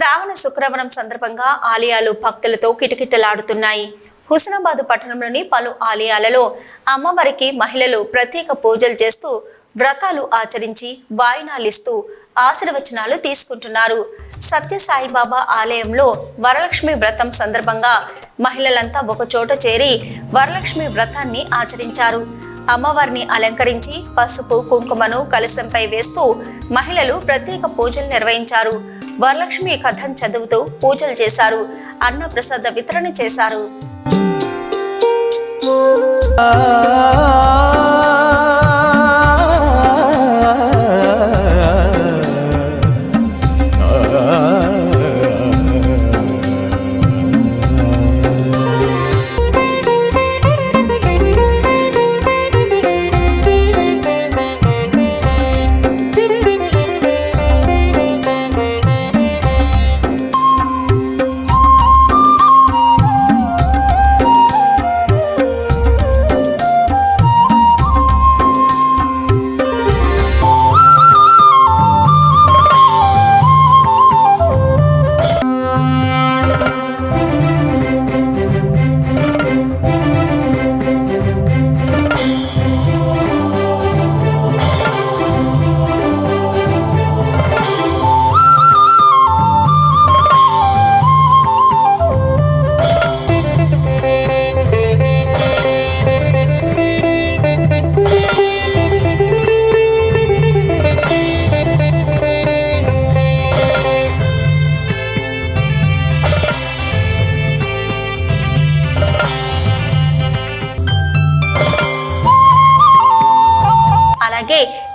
శ్రావణ శుక్రవారం సందర్భంగా ఆలయాలు భక్తులతో కిటకిటలాడుతున్నాయి. హుస్నాబాద్ పట్టణంలోని పలు ఆలయాలలో అమ్మవారికి మహిళలు ప్రత్యేక పూజలు చేస్తూ వ్రతాలు ఆచరించి వాయినాలిస్తూ ఆశీర్వచనాలు తీసుకుంటున్నారు. సత్య సాయిబాబా ఆలయంలో వరలక్ష్మి వ్రతం సందర్భంగా మహిళలంతా ఒక చోట చేరి వరలక్ష్మి వ్రతాన్ని ఆచరించారు. అమ్మవారిని అలంకరించి పసుపు కుంకుమను కలశంపై వేస్తూ మహిళలు ప్రత్యేక పూజలు నిర్వహించారు. వరలక్ష్మి కథను చదువుతూ పూజలు చేశారు. అన్న ప్రసాద వితరణ చేశారు.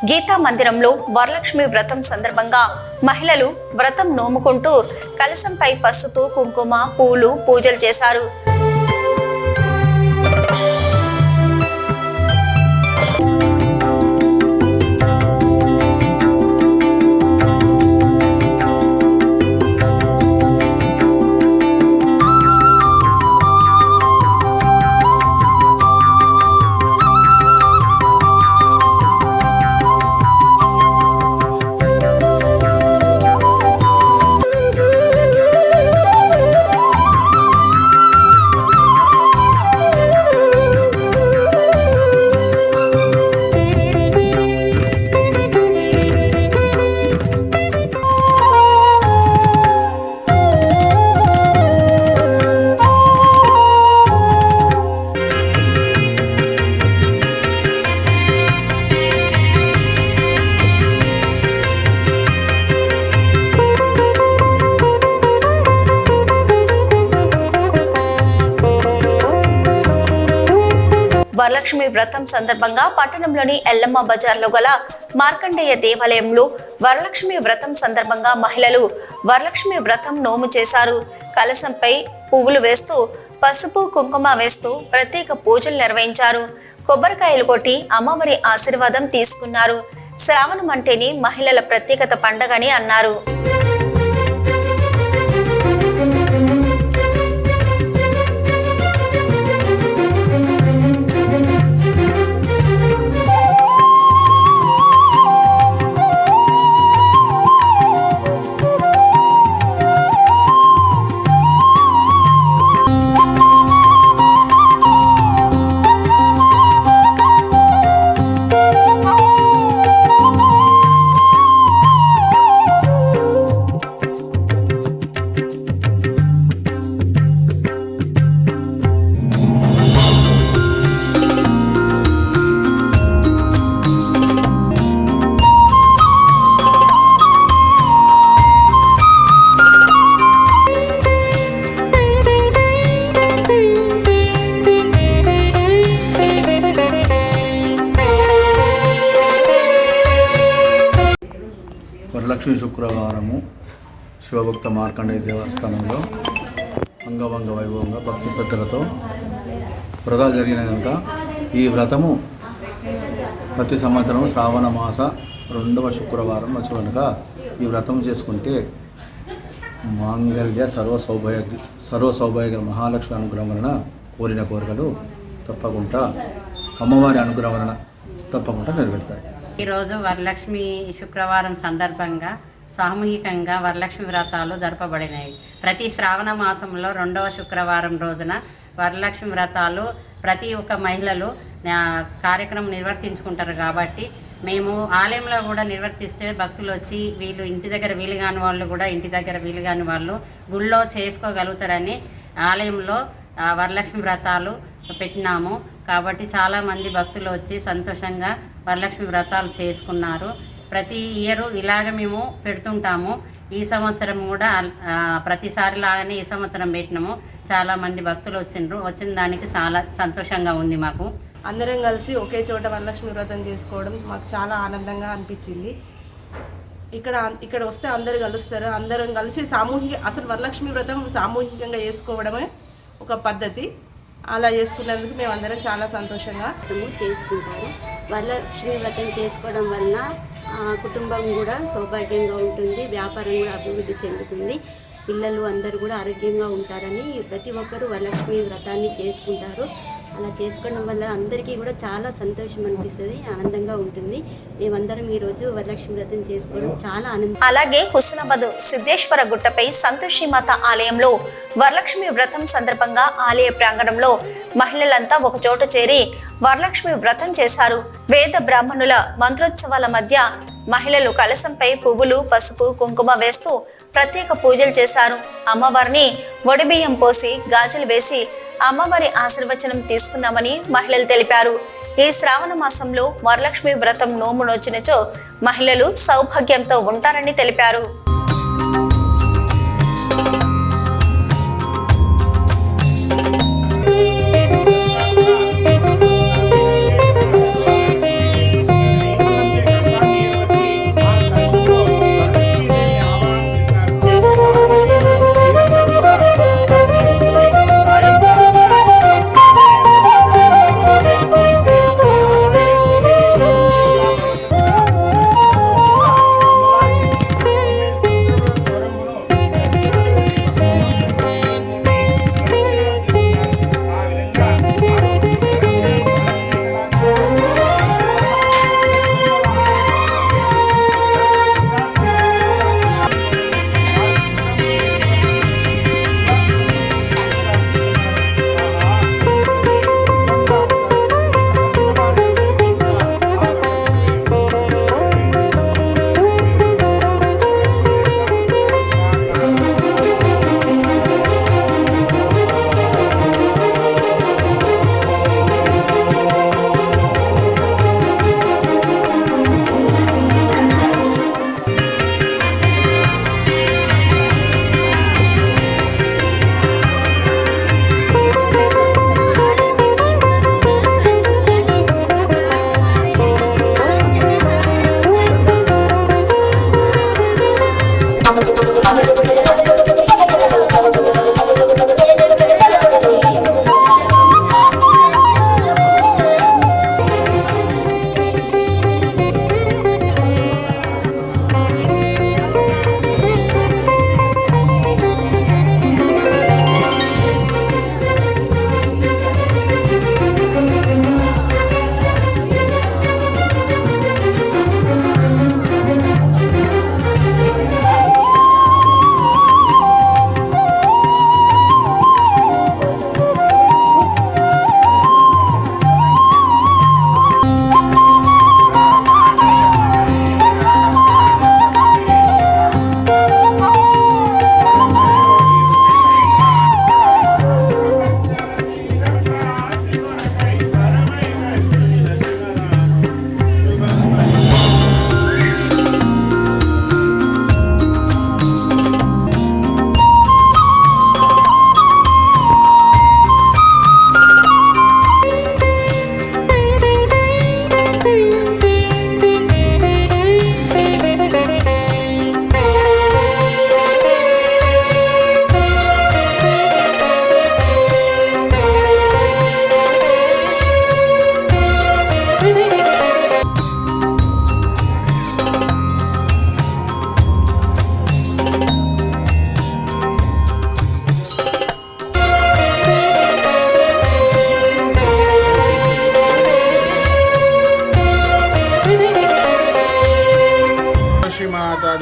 గీతా మందిరంలో వరలక్ష్మి వ్రతం సందర్భంగా మహిళలు వ్రతం నోముకుంటూ కలశంపై పసుపు కుంకుమ పూలు పూజలు చేశారు. వరలక్ష్మి వ్రతం సందర్భంగా పట్టణంలోని ఎల్లమ్మ బజార్లో గల మార్కండేయ దేవాలయంలో వరలక్ష్మి వ్రతం సందర్భంగా మహిళలు వరలక్ష్మి వ్రతం నోము చేశారు. కలశంపై పువ్వులు వేస్తూ పసుపు కుంకుమ వేస్తూ ప్రత్యేక పూజలు నిర్వహించారు. కొబ్బరికాయలు కొట్టి అమ్మవారి ఆశీర్వాదం తీసుకున్నారు. శ్రావణం అంటేనే మహిళల ప్రత్యేకత పండగని అన్నారు. వరలక్ష్మి శుక్రవారము శివభక్త మార్కండేయ దేవస్థానంలో అంగవంగ వైభవంగా భక్తి శ్రద్ధలతో వ్రతాలు జరిగిన కనుక ఈ వ్రతము ప్రతి సంవత్సరం శ్రావణ మాస 2వ శుక్రవారం వచ్చి కనుక ఈ వ్రతం చేసుకుంటే మాంగళ్య సర్వ సౌభాగ్య మహాలక్ష్మి అనుగ్రహం వలన కోరిన కోరికలు తప్పకుండా అమ్మవారి అనుగ్రహం వలన తప్పకుండా నెరవేరుతాయి. ఈరోజు వరలక్ష్మి శుక్రవారం సందర్భంగా సామూహికంగా వరలక్ష్మి వ్రతాలు జరపబడినాయి. ప్రతి శ్రావణ మాసంలో 2వ శుక్రవారం రోజున వరలక్ష్మి వ్రతాలు ప్రతి ఒక్క మహిళలు కార్యక్రమం నిర్వర్తించుకుంటారు. కాబట్టి మేము ఆలయంలో కూడా నిర్వర్తిస్తే భక్తులు వచ్చి వీళ్ళు ఇంటి దగ్గర వీలు కాని వాళ్ళు కూడా ఇంటి దగ్గర వీలు కాని వాళ్ళు గుళ్ళో చేసుకోగలుగుతారని ఆలయంలో వరలక్ష్మి వ్రతాలు పెట్టినాము. కాబట్టి చాలామంది భక్తులు వచ్చి సంతోషంగా వరలక్ష్మి వ్రతాలు చేసుకున్నారు. ప్రతి ఇయర్ ఇలాగ మేము పెడుతుంటాము. ఈ సంవత్సరం కూడా ప్రతిసారి లాగానే ఈ సంవత్సరం పెట్టినాము. చాలామంది భక్తులు వచ్చిన దానికి చాలా సంతోషంగా ఉంది. మాకు అందరం కలిసి ఒకే చోట వరలక్ష్మి వ్రతం చేసుకోవడం మాకు చాలా ఆనందంగా అనిపించింది. ఇక్కడ వస్తే అందరు కలుస్తారు. అందరం కలిసి అసలు వరలక్ష్మి వ్రతం సామూహికంగా చేసుకోవడమే ఒక పద్ధతి. అలా చేసుకున్నందుకు మేము అందరం చాలా సంతోషంగా చేసుకుంటారు. వరలక్ష్మి వ్రతం చేసుకోవడం వలన కుటుంబం కూడా సౌభాగ్యంగా ఉంటుంది, వ్యాపారం కూడా అభివృద్ధి చెందుతుంది, పిల్లలు అందరూ కూడా ఆరోగ్యంగా ఉంటారని ప్రతి ఒక్కరూ వరలక్ష్మి వ్రతాన్ని చేసుకుంటారు. అలా చేసుకోవడం వల్ల అందరికీ కూడా చాలా సంతోషం అనిపిస్తుంది, ఆనందంగా ఉంటుంది. మేమందరం ఈరోజు వరలక్ష్మి వ్రతం చేసుకోవడం చాలా ఆనందం. అలాగే హుస్నాబాద్ సిద్ధేశ్వర గుట్టపై సంతోషిమాత ఆలయంలో వరలక్ష్మి వ్రతం సందర్భంగా ఆలయ ప్రాంగణంలో మహిళలంతా ఒక చోట చేరి వరలక్ష్మి వ్రతం చేశారు. వేద బ్రాహ్మణుల మంత్రోత్సవాల మధ్య మహిళలు కలశంపై పువ్వులు, పసుపు, కుంకుమ వేస్తూ ప్రత్యేక పూజలు చేశారు. అమ్మవారిని వడిబియ్యం పోసి గాజులు వేసి అమ్మవారి ఆశీర్వచనం తీసుకున్నామని మహిళలు తెలిపారు. ఈ శ్రావణ మాసంలో వరలక్ష్మి వ్రతం నోము నోచినచో మహిళలు సౌభాగ్యంతో ఉంటారని తెలిపారు.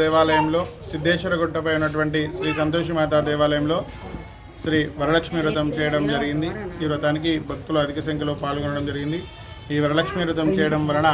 దేవాలయంలో సిద్ధేశ్వర గుట్టపై ఉన్నటువంటి శ్రీ సంతోషిమాత దేవాలయంలో శ్రీ వరలక్ష్మి వ్రతం చేయడం జరిగింది. ఈ వ్రతానికి భక్తులు అధిక సంఖ్యలో పాల్గొనడం జరిగింది. ఈ వరలక్ష్మి వ్రతం చేయడం వలన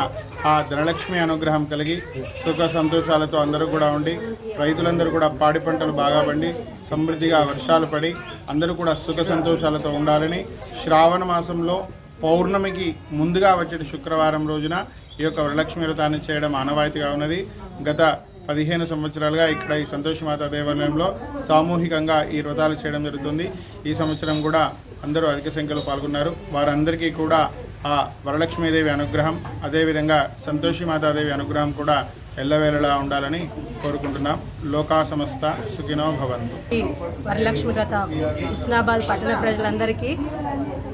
ఆ ధనలక్ష్మి అనుగ్రహం కలిగి సుఖ సంతోషాలతో అందరూ కూడా ఉండి రైతులందరూ కూడా పాడి పంటలు బాగా పండి సమృద్ధిగా వర్షాలు పడి అందరూ కూడా సుఖ సంతోషాలతో ఉండాలని శ్రావణ మాసంలో పౌర్ణమికి ముందుగా వచ్చే శుక్రవారం రోజున ఈ యొక్క వరలక్ష్మి వ్రతాన్ని చేయడం ఆనవాయితీగా ఉన్నది. గత 15 సంవత్సరాలుగా ఇక్కడ ఈ సంతోషిమాత దేవాలయంలో సామూహికంగా ఈ వ్రతాలు చేయడం జరుగుతుంది. ఈ సంవత్సరం కూడా అందరూ అధిక సంఖ్యలో పాల్గొన్నారు. వారందరికీ కూడా ఆ వరలక్ష్మీదేవి అనుగ్రహం, అదేవిధంగా సంతోషిమాతాదేవి అనుగ్రహం కూడా ఎల్లవేళలా ఉండాలని కోరుకుంటున్నాం. లోకా సమస్త సుఖినో భవంతు. ఈ వరలక్ష్మి వ్రత హుస్నాబాద్ పట్టణ ప్రజలందరికీ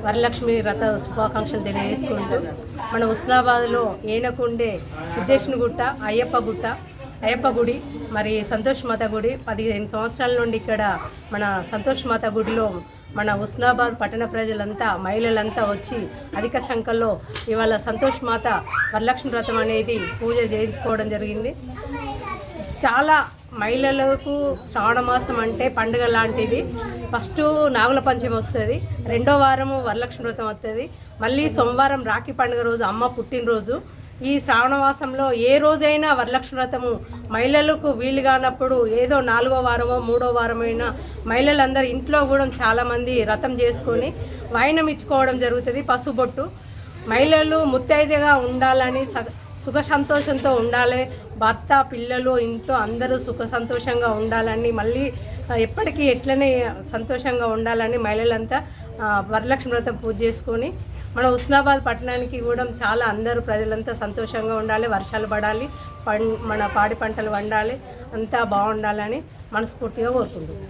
వరలక్ష్మి వ్రత శుభాకాంక్షలు తెలియజేసుకుంటూ మన హుస్నాబాద్లో ఏనకుండే సిద్ధేశ్వర గుట్ట, అయ్యప్ప గుడి, మరి సంతోషిమాత గుడి 15 సంవత్సరాల నుండి ఇక్కడ మన సంతోషిమాత గుడిలో మన హుస్నాబాద్ పట్టణ ప్రజలంతా మహిళలంతా వచ్చి అధిక సంఖ్యలో ఇవాళ సంతోషిమాత వరలక్ష్మి వ్రతం అనేది పూజ చేయించుకోవడం జరిగింది. చాలా మహిళలకు శ్రావణ మాసం అంటే పండుగ లాంటిది. ఫస్ట్ నాగుల పంచమి వస్తుంది, రెండో వారము వరలక్ష్మి వ్రతం వస్తుంది, మళ్ళీ సోమవారం రాఖీ పండుగ రోజు అమ్మ పుట్టినరోజు. ఈ శ్రావణ మాసంలో ఏ రోజైనా వరలక్ష్మి వ్రతము మహిళలకు వీలు కానప్పుడు ఏదో 4వ వారమో 3వ వారమైనా మహిళలందరూ ఇంట్లో కూడా చాలామంది వ్రతం చేసుకొని వాయినం ఇచ్చుకోవడం జరుగుతుంది. పసుబొట్టు మహిళలు ముత్తైదుగా ఉండాలని, సుఖ సంతోషంతో ఉండాలి, భర్త పిల్లలు ఇంట్లో అందరూ సుఖ సంతోషంగా ఉండాలని, మళ్ళీ ఎప్పటికీ ఎట్లనే సంతోషంగా ఉండాలని మహిళలంతా వరలక్ష్మి వ్రతం పూజ చేసుకొని మన హుస్నాబాద్ పట్టణానికి కూడా చాలా అందరూ ప్రజలంతా సంతోషంగా ఉండాలి, వర్షాలు పడాలి, మన పాడి పంటలు వండాలి, అంతా బాగుండాలని మనస్ఫూర్తిగా కోరుకుంటున్నాం.